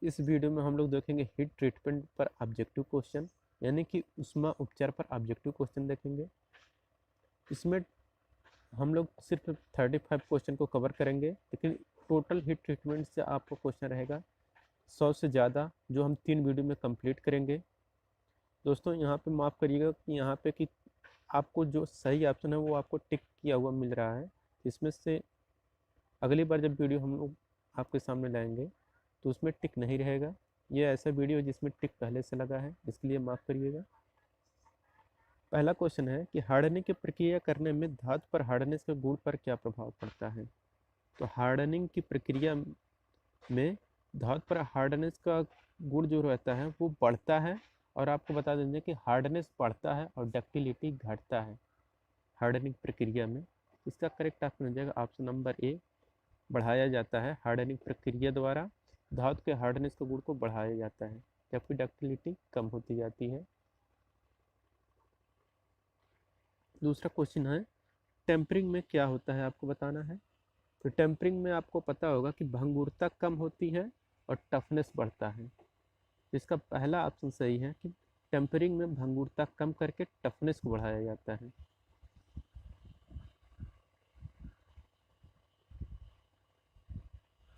इस वीडियो में हम लोग देखेंगे हीट ट्रीटमेंट पर ऑब्जेक्टिव क्वेश्चन, यानी कि ऊष्मा उपचार पर ऑब्जेक्टिव क्वेश्चन देखेंगे। इसमें हम लोग सिर्फ 35 क्वेश्चन को कवर करेंगे, लेकिन टोटल हीट ट्रीटमेंट से आपको क्वेश्चन रहेगा 100 से ज़्यादा, जो हम 3 वीडियो में कंप्लीट करेंगे। दोस्तों यहाँ पे माफ़ करिएगा कि यहाँ पे कि आपको जो सही ऑप्शन है वो आपको टिक किया हुआ मिल रहा है। इसमें से अगली बार जब वीडियो हम लोग आपके सामने लाएंगे तो उसमें टिक नहीं रहेगा। ये ऐसा वीडियो है जिसमें टिक पहले से लगा है, इसके लिए माफ़ करिएगा। पहला क्वेश्चन है कि हार्डनिंग की प्रक्रिया करने में धातु पर हार्डनेस के गुण पर क्या प्रभाव पड़ता है। तो हार्डनिंग की प्रक्रिया में धातु पर हार्डनेस का गुण जो रहता है वो बढ़ता है, और आपको बता देंगे कि हार्डनेस बढ़ता है और डक्टिलिटी घटता है हार्डनिंग प्रक्रिया में। इसका करेक्ट ऑप्शन हो जाएगा ऑप्शन नंबर ए, बढ़ाया जाता है। हार्डनिंग प्रक्रिया द्वारा धातु के हार्डनेस के गुण को बढ़ाया जाता है, जबकि डक्टिलिटी कम होती जाती है। दूसरा क्वेश्चन है टेम्परिंग में क्या होता है, आपको बताना है। तो टेम्परिंग में आपको पता होगा कि भंगुरता कम होती है और टफनेस बढ़ता है। इसका पहला ऑप्शन सही है कि टेम्परिंग में भंगुरता कम करके टफनेस को बढ़ाया जाता है।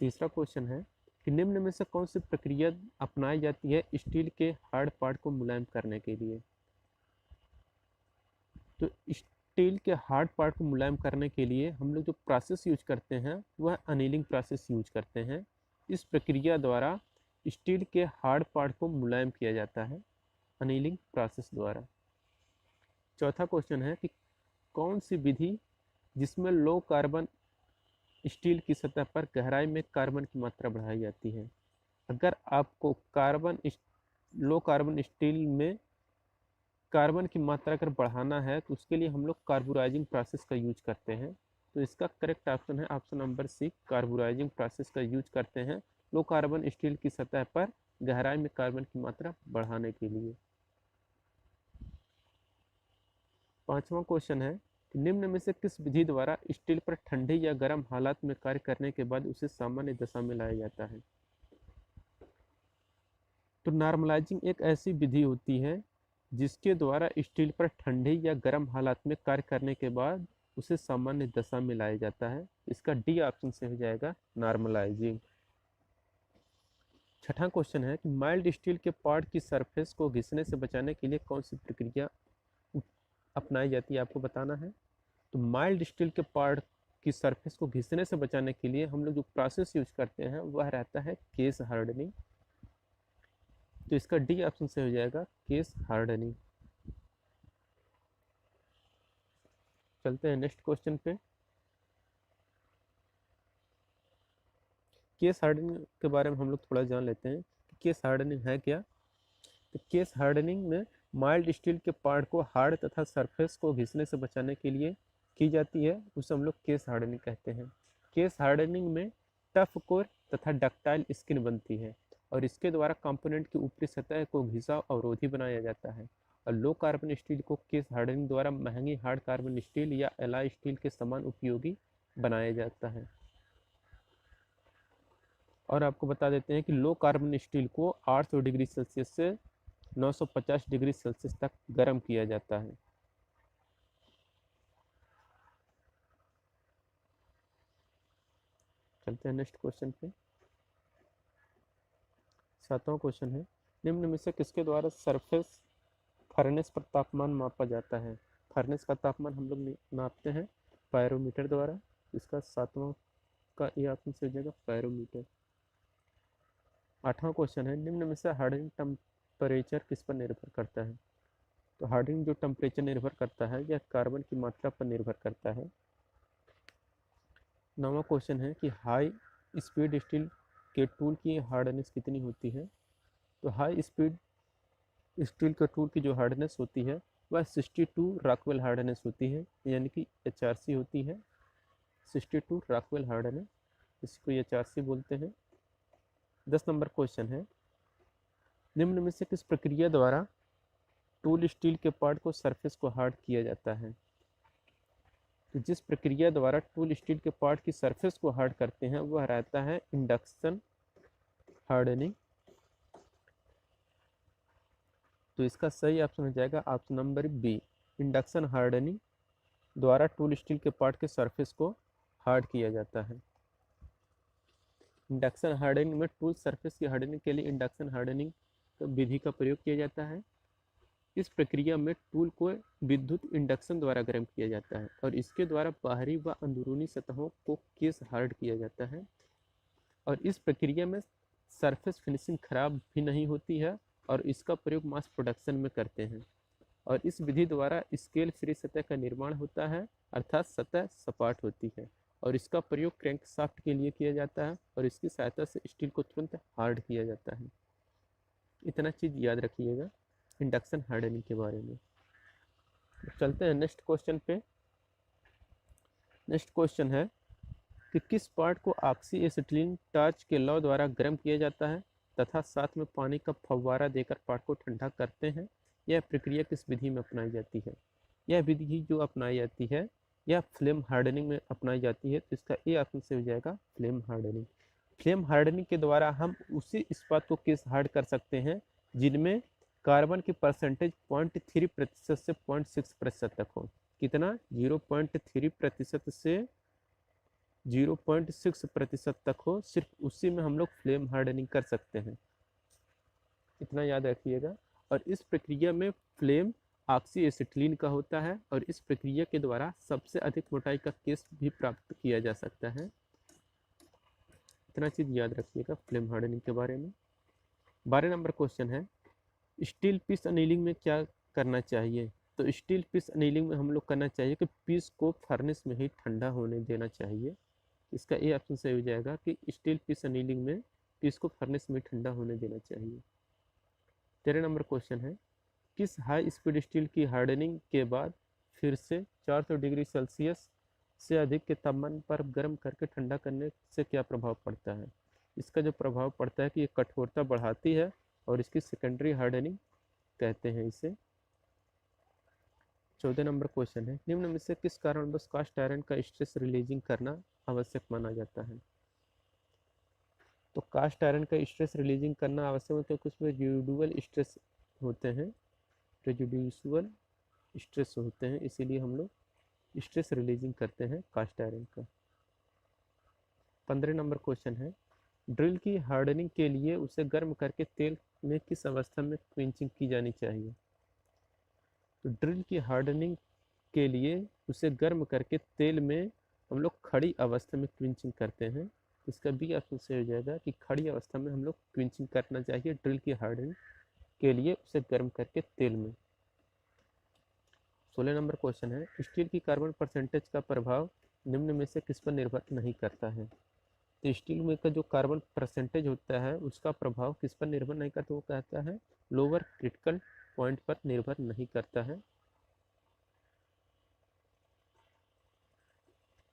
तीसरा क्वेश्चन है कि निम्न में से कौन सी प्रक्रिया अपनाई जाती है स्टील के हार्ड पार्ट को मुलायम करने के लिए। तो स्टील के हार्ड पार्ट को मुलायम करने के लिए हम लोग जो प्रोसेस यूज करते हैं वह अनीलिंग प्रोसेस यूज करते हैं। इस प्रक्रिया द्वारा स्टील के हार्ड पार्ट को मुलायम किया जाता है अनीलिंग प्रोसेस द्वारा। चौथा क्वेश्चन है कि कौन सी विधि जिसमें लो कार्बन स्टील की सतह पर गहराई में कार्बन की मात्रा बढ़ाई जाती है। अगर आपको लो कार्बन स्टील में कार्बन की मात्रा अगर बढ़ाना है तो उसके लिए हम लोग कार्बोराइजिंग प्रोसेस का यूज करते हैं। तो इसका करेक्ट ऑप्शन है option number C, carburising process का यूज करते हैं लो कार्बन स्टील की सतह पर गहराई में कार्बन की मात्रा बढ़ाने के लिए। पांचवा क्वेश्चन है कि निम्न में से किस विधि द्वारा स्टील पर ठंडी या गर्म हालात में कार्य करने के बाद उसे सामान्य दशा में लाया जाता है। तो नॉर्मलाइजिंग एक ऐसी विधि होती है जिसके द्वारा स्टील पर ठंडी या गर्म हालात में कार्य करने के बाद उसे सामान्य दशा में लाया जाता है। इसका डी ऑप्शन से हो जाएगा नॉर्मलाइजिंग। छठा क्वेश्चन है कि माइल्ड स्टील के पार्ट की सरफेस को घिसने से बचाने के लिए कौन सी प्रक्रिया अपनाई जाती है, आपको बताना है। तो माइल्ड स्टील के पार्ट की सरफेस को घिसने से बचाने के लिए हम लोग जो प्रोसेस यूज करते हैं वह रहता है केस हार्डनिंग। तो इसका डी ऑप्शन से हो जाएगा केस हार्डनिंग। चलते हैं नेक्स्ट क्वेश्चन पे। केस हार्डनिंग के बारे में हम लोग थोड़ा जान लेते हैं कि केस हार्डनिंग है क्या। तो केस हार्डनिंग में माइल्ड स्टील के पार्ट को हार्ड तथा सरफेस को घिसने से बचाने के लिए की जाती है, उसे हम लोग केस हार्डनिंग कहते हैं। केस हार्डनिंग में टफ कोर तथा डक्टाइल स्किन बनती है और इसके द्वारा कंपोनेंट की ऊपरी सतह को घिसा अवरोधी बनाया जाता है। और लो कार्बन स्टील को केस हार्डनिंग द्वारा महंगी हार्ड कार्बन स्टील या एलॉय स्टील के समान उपयोगी बनाया जाता है। और आपको बता देते हैं कि लो कार्बन स्टील को 800 डिग्री सेल्सियस से 950 डिग्री सेल्सियस तक गर्म किया जाता है। चलते हैं नेक्स्ट क्वेश्चन पे। सातवां क्वेश्चन है निम्न में से किसके द्वारा सरफेस फर्नेस पर तापमान मापा जाता है। फर्नेस का तापमान हम लोग नापते हैं पायरोमीटर द्वारा। इसका सातवां का ये ऑप्शन से हो जाएगा पायरोमीटर। आठवां क्वेश्चन है निम्न में से हार्डनिंग टेम्परेचर किस पर निर्भर करता है। तो हार्डनिंग जो टेम्परेचर निर्भर करता है यह कार्बन की मात्रा पर निर्भर करता है। नौवां क्वेश्चन है कि हाई स्पीड स्टील के टूल की हार्डनेस कितनी होती है। तो हाई स्पीड स्टील के टूल की जो हार्डनेस होती है वह 62 रॉकवेल हार्डनेस होती है, यानी कि HRC होती है। 62 रॉकवेल हार्डनेस, इसको HRC बोलते हैं। 10 नंबर क्वेश्चन है निम्न में से किस प्रक्रिया द्वारा टूल स्टील के पार्ट को सरफेस को हार्ड किया जाता है। तो जिस प्रक्रिया द्वारा टूल स्टील के पार्ट की सरफेस को हार्ड करते हैं वह रहता है इंडक्शन हार्डनिंग। तो इसका सही ऑप्शन हो जाएगा option number B, induction hardening द्वारा टूल स्टील के पार्ट के सरफेस को हार्ड किया जाता है। इंडक्शन हार्डनिंग में टूल सरफेस की हार्डनिंग के लिए इंडक्शन हार्डनिंग विधि का प्रयोग किया जाता है। इस प्रक्रिया में टूल को विद्युत इंडक्शन द्वारा गर्म किया जाता है और इसके द्वारा बाहरी व अंदरूनी सतहों को केस हार्ड किया जाता है और इस प्रक्रिया में सरफेस फिनिशिंग खराब भी नहीं होती है और इसका प्रयोग मास प्रोडक्शन में करते हैं और इस विधि द्वारा स्केल फ्री सतह का निर्माण होता है, अर्थात सतह सपाट होती है और इसका प्रयोग क्रैंकशाफ्ट के लिए किया जाता है और इसकी सहायता से स्टील को तुरंत हार्ड किया जाता है। इतना चीज़ याद रखिएगा इंडक्शन हार्डनिंग के बारे में। चलते हैं नेक्स्ट क्वेश्चन पे। नेक्स्ट क्वेश्चन है कि किस पार्ट को ऑक्सी एसिटिलीन टार्च के लौ द्वारा गर्म किया जाता है तथा साथ में पानी का फव्वारा देकर पार्ट को ठंडा करते हैं। यह प्रक्रिया किस विधि में अपनाई जाती है? यह विधि जो अपनाई जाती है यह फ्लेम हार्डनिंग में अपनाई जाती है। तो इसका ए ऑप्शन से हो जाएगा फ्लेम हार्डनिंग। फ्लेम हार्डनिंग के द्वारा हम उसी इस्पात को केस हार्ड कर सकते हैं जिनमें कार्बन की परसेंटेज 0.3% से 0.6% तक हो। कितना? 0.3% से 0.6% तक हो, सिर्फ उसी में हम लोग फ्लेम हार्डनिंग कर सकते हैं। इतना याद रखिएगा। और इस प्रक्रिया में फ्लेम ऑक्सी एसिटिलीन का होता है और इस प्रक्रिया के द्वारा सबसे अधिक मोटाई का केस भी प्राप्त किया जा सकता है। इतना चीज़ याद रखिएगा फ्लेम हार्डनिंग के बारे में। 12 नंबर क्वेश्चन है स्टील पीस अनीलिंग में क्या करना चाहिए? तो स्टील पीस अनीलिंग में हम लोग करना चाहिए कि पीस को फर्नेस में ही ठंडा होने देना चाहिए। इसका ए ऑप्शन सही हो जाएगा कि स्टील पीस अनीलिंग में पीस को फर्नेस में ठंडा होने देना चाहिए। 13 नंबर क्वेश्चन है किस हाई स्पीड स्टील की हार्डनिंग के बाद फिर से 400 डिग्री सेल्सियस से अधिक के तापमान पर गर्म करके ठंडा करने से क्या प्रभाव पड़ता है? इसका जो प्रभाव पड़ता है कि ये कठोरता बढ़ाती है और इसकी सेकेंडरी हार्डनिंग कहते हैं इसे। 14 नंबर क्वेश्चन है निम्न में से किस कारणवश कास्ट आयरन का स्ट्रेस रिलीजिंग करना आवश्यक माना जाता है? तो कास्ट आयरन का स्ट्रेस रिलीजिंग करना आवश्यक है क्योंकि उसमें रेजिडुअल स्ट्रेस होते हैं, रेजिडुअल स्ट्रेस होते हैं, इसीलिए हम लोग स्ट्रेस रिलीजिंग करते हैं कास्ट आयरन का। 15 नंबर क्वेश्चन है ड्रिल की हार्डनिंग के लिए उसे गर्म करके तेल में किस अवस्था में क्विंचिंग की जानी चाहिए? तो ड्रिल की हार्डनिंग के लिए उसे गर्म करके तेल में हम लोग खड़ी अवस्था में क्विंचिंग करते हैं। इसका बी ऑप्शन से हो जाएगा कि खड़ी अवस्था में हम लोग क्विंचिंग करना चाहिए ड्रिल की हार्डनिंग के लिए उसे गर्म करके तेल में। 16 नंबर क्वेश्चन है स्टील की कार्बन परसेंटेज का प्रभाव निम्न में से किस पर निर्भर नहीं करता है? तो स्टील में का जो कार्बन परसेंटेज होता है उसका प्रभाव किस पर निर्भर नहीं करता? वो कहता है लोअर क्रिटिकल पॉइंट पर निर्भर नहीं करता है।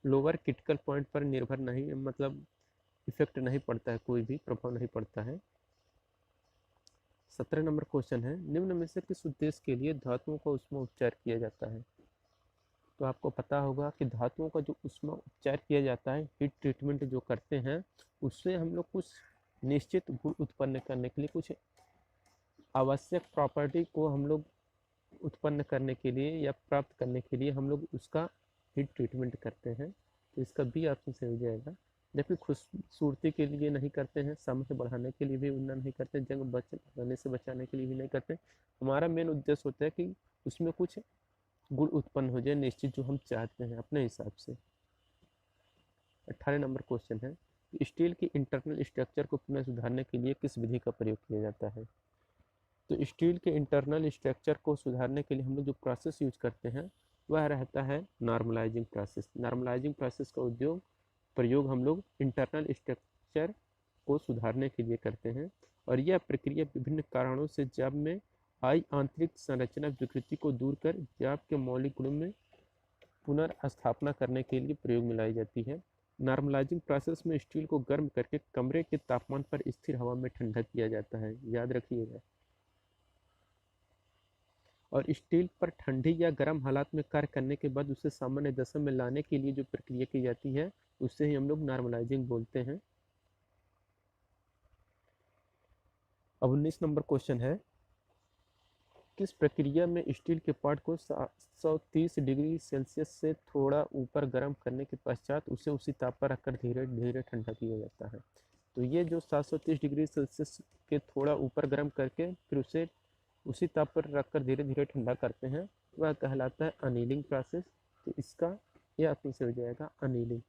लोअर क्रिटिकल पॉइंट पर निर्भर नहीं मतलब इफेक्ट नहीं पड़ता है, कोई भी प्रभाव नहीं पड़ता है। 17 नंबर क्वेश्चन है निम्न में से किस उद्देश्य के लिए धातुओं का ऊष्मा उपचार किया जाता है? तो आपको पता होगा कि धातुओं का जो ऊष्मा उपचार किया जाता है, हीट ट्रीटमेंट जो करते हैं, उससे हम लोग कुछ निश्चित गुण उत्पन्न करने के लिए, कुछ आवश्यक प्रॉपर्टी को हम लोग उत्पन्न करने के लिए या प्राप्त करने के लिए हम लोग उसका हीट ट्रीटमेंट करते हैं। तो इसका बी ऑप्शन से हो जाएगा। जबकि खूबसूरती के लिए नहीं करते हैं, सामर्थ्य बढ़ाने के लिए भी उन्ना नहीं करते, जंग बचने से बचाने के लिए भी नहीं करते। हमारा मेन उद्देश्य होता है कि उसमें कुछ गुण उत्पन्न हो जाए निश्चित जो हम चाहते हैं अपने हिसाब से। 18 नंबर क्वेश्चन है स्टील की इंटरनल स्ट्रक्चर को पुनः सुधारने के लिए किस विधि का प्रयोग किया जाता है? तो स्टील के इंटरनल स्ट्रक्चर को सुधारने के लिए हम लोग जो प्रोसेस यूज करते हैं वह रहता है नॉर्मलाइजिंग प्रोसेस। नॉर्मलाइजिंग प्रोसेस का प्रयोग हम लोग इंटरनल स्ट्रक्चर को सुधारने के लिए करते हैं और यह प्रक्रिया विभिन्न कारणों से जाब में आई आंतरिक संरचना विकृति को दूर कर जाब के मौलिक गुणों में पुनर्स्थापना करने के लिए प्रयोग में लाई जाती है। नॉर्मलाइजिंग प्रोसेस में स्टील को गर्म करके कमरे के तापमान पर स्थिर हवा में ठंडा किया जाता है, याद रखिएगा। और स्टील पर ठंडी या गर्म हालात में कार्य करने के बाद उसे सामान्य दशा में लाने के लिए जो प्रक्रिया की जाती है उससे ही हम लोग नॉर्मलाइजिंग बोलते हैं। अब 19 नंबर क्वेश्चन है किस प्रक्रिया में स्टील के पार्ट को 730 डिग्री सेल्सियस से थोड़ा ऊपर गर्म करने के पश्चात उसे उसी ताप पर रखकर धीरे धीरे ठंडा किया जाता है? तो ये जो 730 डिग्री सेल्सियस के थोड़ा ऊपर गर्म करके फिर उसे उसी ताप पर रखकर धीरे धीरे ठंडा करते हैं, वह कहलाता है अनीलिंग प्रोसेस। तो इसका ये ऑप्शन से हो जाएगा अनीलिंग।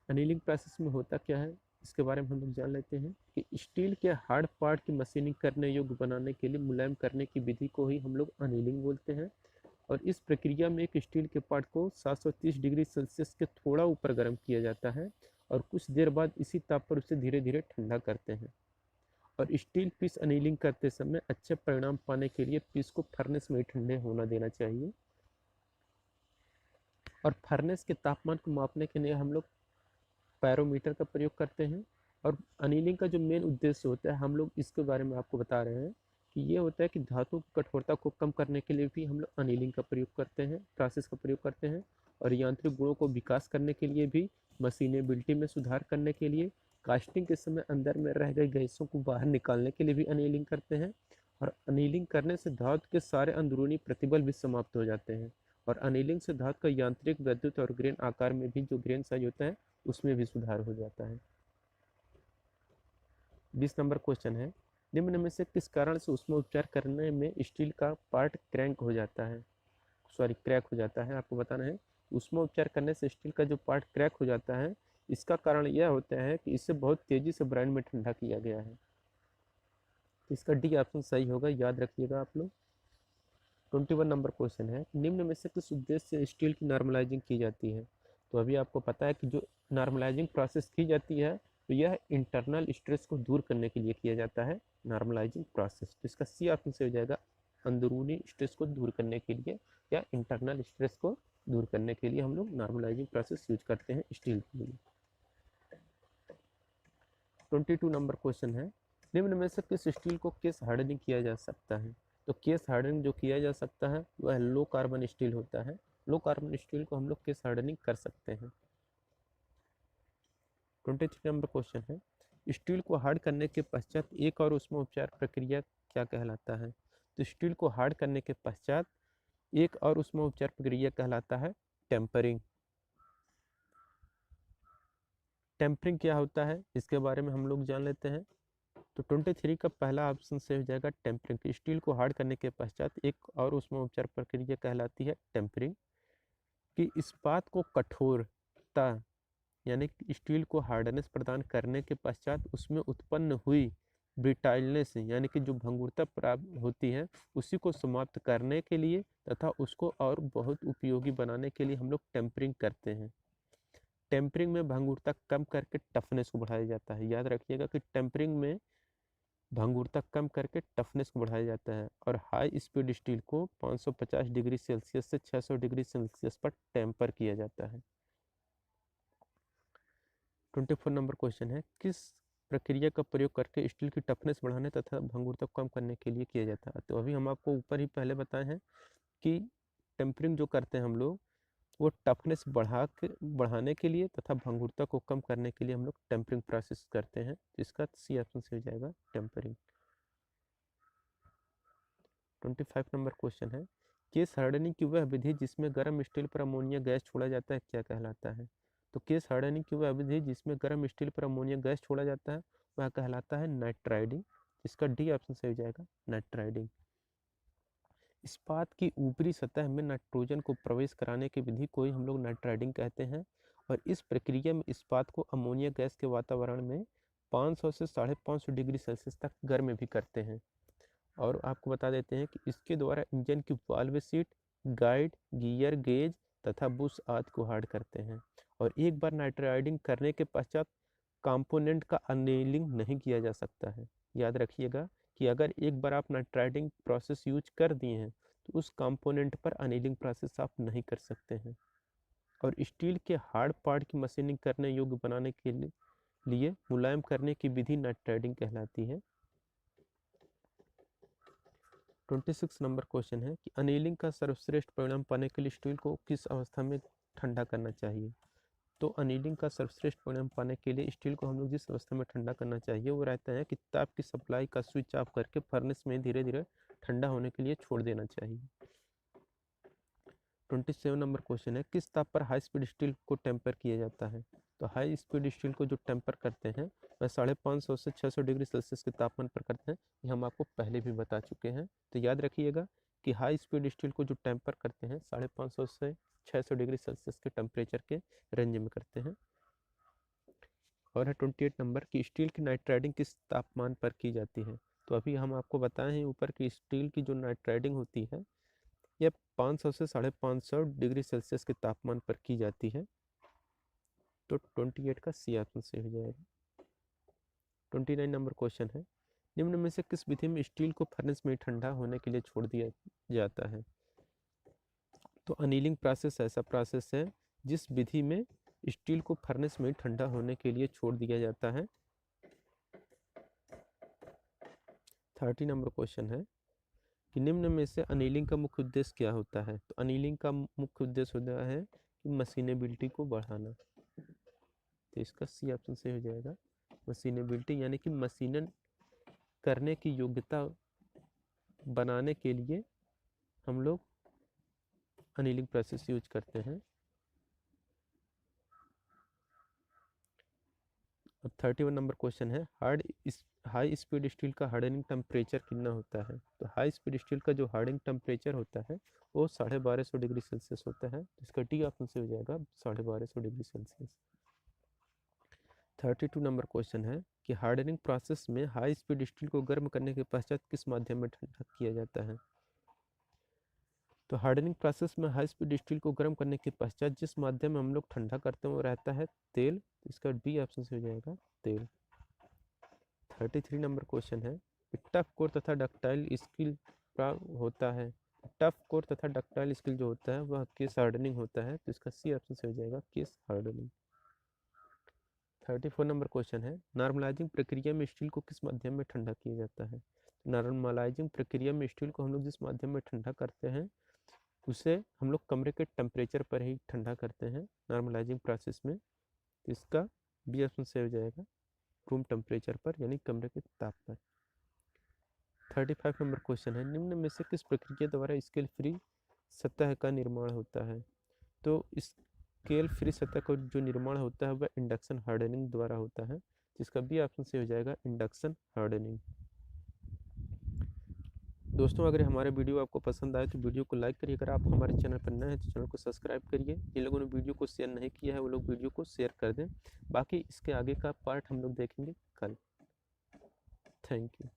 अनीलिंग प्रोसेस में होता क्या है इसके बारे में हम लोग जान लेते हैं कि स्टील के हार्ड पार्ट की मशीनिंग करने योग्य बनाने के लिए मुलायम करने की विधि को ही हम लोग अनीलिंग बोलते हैं। और इस प्रक्रिया में एक स्टील के पार्ट को 730 डिग्री सेल्सियस के थोड़ा ऊपर गर्म किया जाता है और कुछ देर बाद इसी ताप पर उसे धीरे धीरे ठंडा करते हैं। और स्टील पीस अनीलिंग करते समय अच्छे परिणाम पाने के लिए पीस को फर्नेस में ठंडे होना देना चाहिए। और फर्नेस के तापमान को मापने के लिए हम लोग पैरोमीटर का प्रयोग करते हैं। और अनीलिंग का जो मेन उद्देश्य होता है हम लोग इसके बारे में आपको बता रहे हैं कि ये होता है कि धातु की कठोरता को कम करने के लिए भी हम लोग अनीलिंग का प्रयोग करते हैं, प्रोसेस का प्रयोग करते हैं। और यांत्रिक गुणों को विकास करने के लिए भी, मशीनेबिलिटी में सुधार करने के लिए, कास्टिंग के समय अंदर में रह गई गैसों को बाहर निकालने के लिए भी अनीलिंग करते हैं। और अनीलिंग करने से धातु के सारे अंदरूनी प्रतिबल भी समाप्त हो जाते हैं। और अनीलिंग से धातु का यांत्रिक, विद्युत और ग्रेन आकार में भी जो ग्रेन साइज होता है उसमें भी सुधार हो जाता है। 20 नंबर क्वेश्चन है, निम्न में से किस कारण से उसमें उपचार करने में स्टील का पार्ट क्रैक हो जाता है? आपको बताना है उसमें उपचार करने से स्टील का जो पार्ट क्रैक हो जाता है, इसका कारण यह होता है कि इसे बहुत तेजी से ब्रांड में ठंडा किया गया है। इसका डी ऑप्शन सही होगा, याद रखिएगा आप लोग। 21 नंबर क्वेश्चन है, निम्न में से किस उद्देश्य से स्टील की नॉर्मलाइजिंग की जाती है? तो अभी आपको पता है कि जो नॉर्मलाइजिंग प्रोसेस की जाती है तो यह इंटरनल स्ट्रेस को दूर करने के लिए किया जाता है, नॉर्मलाइजिंग प्रोसेस। तो इसका सी ऑप्शन से हो जाएगा, अंदरूनी स्ट्रेस को दूर करने के लिए या इंटरनल स्ट्रेस को दूर करने के लिए हम लोग नॉर्मलाइजिंग प्रोसेस यूज करते हैं स्टील के लिए। 22 नंबर क्वेश्चन है, निम्न में से किस स्टील को केस हार्डनिंग किया जा सकता है? तो केस हार्डनिंग जो किया जा सकता है वह लो कार्बन स्टील होता है। लो कार्बन स्टील को हम लोग केस हार्डनिंग कर सकते हैं। 23 नंबर क्वेश्चन है, स्टील को हार्ड करने के पश्चात एक और उसमें उपचार प्रक्रिया क्या कहलाता है? तो स्टील को हार्ड करने के पश्चात एक और उसमें उपचार प्रक्रिया कहलाता है टेम्परिंग। टेम्परिंग क्या होता है इसके बारे में हम लोग जान लेते हैं। तो 23 का पहला ऑप्शन से हो जाएगा टेम्परिंग। स्टील को हार्ड करने के पश्चात एक और उसमें उपचार प्रक्रिया कहलाती है टेम्परिंग। कि इस्पात को कठोरता यानी स्टील को हार्डनेस प्रदान करने के पश्चात उसमें उत्पन्न हुई ब्रिटाइलनेस यानी कि जो भंगुरता प्राप्त होती है उसी को समाप्त करने के लिए तथा उसको और बहुत उपयोगी बनाने के लिए हम लोग टेम्परिंग करते हैं। टेम्परिंग में भंगुरता कम करके टफनेस को बढ़ाया जाता है। याद रखिएगा कि टेम्परिंग में भंगुरता कम करके टफनेस को बढ़ाया जाता है। और हाई स्पीड स्टील को 550 डिग्री सेल्सियस से 600 डिग्री सेल्सियस पर टेम्पर किया जाता है। 24 नंबर क्वेश्चन है, किस प्रक्रिया का प्रयोग करके स्टील की टफनेस बढ़ाने तथा भंगुरता कम करने के लिए किया जाता है? तो अभी हम आपको ऊपर ही पहले बताए हैं कि टेम्परिंग जो करते हैं हम लोग वो टफनेस बढ़ाने के लिए तथा भंगुरता को कम करने के लिए हम लोग टेम्परिंग प्रोसेस करते हैं। इसका सी ऑप्शन से हो जाएगा टेम्परिंग। 25 नंबर क्वेश्चन है, केस हार्डनिंग की वह विधि जिसमें गर्म स्टील पर अमोनिया गैस छोड़ा जाता है क्या कहलाता है? तो केस हार्डनिंग की वह विधि जिसमें गर्म स्टील पर अमोनिया गैस छोड़ा जाता है वह कहलाता है नाइट्राइडिंग। इसका डी ऑप्शन से हो जाएगा नाइट्राइडिंग। इस्पात की ऊपरी सतह में नाइट्रोजन को प्रवेश कराने की विधि को ही हम लोग नाइट्राइडिंग कहते हैं। और इस प्रक्रिया में इस्पात को अमोनिया गैस के वातावरण में 500 से 550 डिग्री सेल्सियस तक गर्म भी करते हैं। और आपको बता देते हैं कि इसके द्वारा इंजन की valve seat, guide, gear, gauge तथा बुश आदि को हार्ड करते हैं। और एक बार नाइट्राइडिंग करने के पश्चात कंपोनेंट का अनेलिंग नहीं किया जा सकता है। याद रखिएगा कि अगर एक बार आप नाइट्राइडिंग प्रोसेस यूज कर दिए हैं तो उस कंपोनेंट पर अनेलिंग प्रोसेस आप नहीं कर सकते हैं। और स्टील के हार्ड पार्ट की मशीनिंग करने योग्य बनाने के लिए मुलायम करने की विधि नाइट्राइडिंग कहलाती है। 26 नंबर क्वेश्चन है कि अनेलिंग का सर्वश्रेष्ठ परिणाम पाने के लिए स्टील को किस अवस्था में ठंडा करना चाहिए? तो अनेलिंग का सर्वश्रेष्ठ परिणाम पाने के लिए स्टील को हम लोग जिस अवस्था में ठंडा करना चाहिए वो रहता है कि ताप की सप्लाई का स्विच ऑफ करके फर्नेस में धीरे धीरे ठंडा होने के लिए छोड़ देना चाहिए। 27 नंबर क्वेश्चन है, किस ताप पर हाई स्पीड स्टील को टेम्पर किया जाता है? तो हाई स्पीड स्टील को जो टेम्पर करते हैं वह 550 से 600 डिग्री सेल्सियस के तापमान पर करते हैं। ये हम आपको पहले भी बता चुके हैं, तो याद रखिएगा कि हाई स्पीड स्टील को जो टेम्पर करते हैं 550 से 600 डिग्री सेल्सियस के टेम्परेचर के रेंज में करते हैं। और है 28 नंबर की स्टील की नाइट्राइडिंग किस तापमान पर की जाती है? तो अभी हम आपको बताए हैं ऊपर की स्टील की जो नाइट्राइडिंग होती है यह 500 से 550 डिग्री सेल्सियस के तापमान पर की जाती है। तो 28 का सी ऑप्शन से हो जाएगा। 29 नंबर क्वेश्चन है, निम्न में से किस विधि में स्टील को फर्नेस में ठंडा होने के लिए छोड़ दिया जाता है? तो अनीलिंग प्रोसेस ऐसा प्रोसेस है जिस विधि में स्टील को फर्नेस में ठंडा होने के लिए छोड़ दिया जाता है। 30 नंबर क्वेश्चन है कि निम्न में से अनीलिंग का मुख्य उद्देश्य क्या होता है? तो अनीलिंग का मुख्य उद्देश्य होता है कि मशीनेबिलिटी को बढ़ाना। तो इसका सी ऑप्शन से हो जाएगा। मशीनेबिलिटी यानी कि मशीनन करने की योग्यता बनाने के लिए हम लोग अनीलिंग प्रोसेस यूज करते हैं। अब 31 नंबर क्वेश्चन है, हाई स्पीड स्टील का हार्डनिंग टेम्परेचर कितना होता है? तो हाई स्पीड स्टील का जो हार्डनिंग टेम्परेचर होता है वो 1250 डिग्री सेल्सियस होता है। इसका डी ऑप्शन से हो जाएगा 1250 डिग्री सेल्सियस। 32 नंबर क्वेश्चन है कि हार्डनिंग प्रोसेस में हाई स्पीड स्टील को गर्म करने के पश्चात किस माध्यम में ठंडा किया जाता है? तो हार्डनिंग प्रोसेस में हाई स्पीड स्टील को गर्म करने के पश्चात जिस माध्यम में हम लोग ठंडा करते हैं वो रहता है तेल। इसका बी ऑप्शन से हो जाएगा तेल। 33 नंबर क्वेश्चन है, टफ कोर तथा डक्टाइल स्किल होता है। टफ कोर तथा डक्टाइल स्किल जो होता है वह केस हार्डनिंग होता है। तो इसका सी ऑप्शन से हो जाएगा केस हार्डनिंग। 34 नंबर क्वेश्चन है, नॉर्मलाइजिंग प्रक्रिया में स्टील को किस माध्यम में ठंडा किया जाता है? नॉर्मलाइजिंग प्रक्रिया में स्टील को हम लोग जिस माध्यम में ठंडा करते हैं उसे हम लोग कमरे के टेम्परेचर पर ही ठंडा करते हैं नॉर्मलाइजिंग प्रोसेस में। इसका बी ऑप्शन से हो जाएगा रूम टेम्परेचर पर यानी कमरे के ताप पर। 35 नंबर क्वेश्चन है, निम्न में से किस प्रक्रिया द्वारा स्केल फ्री सतह का निर्माण होता है? तो स्केल फ्री सतह का जो निर्माण होता है वह इंडक्शन हार्डनिंग द्वारा होता है। जिसका बी ऑप्शन से हो जाएगा इंडक्शन हार्डनिंग। दोस्तों अगर हमारे वीडियो आपको पसंद आए तो वीडियो को लाइक करिए। अगर आप हमारे चैनल पर नए हैं तो चैनल को सब्सक्राइब करिए। जिन लोगों ने वीडियो को शेयर नहीं किया है वो लोग वीडियो को शेयर कर दें। बाकी इसके आगे का पार्ट हम लोग देखेंगे कल। Thank you.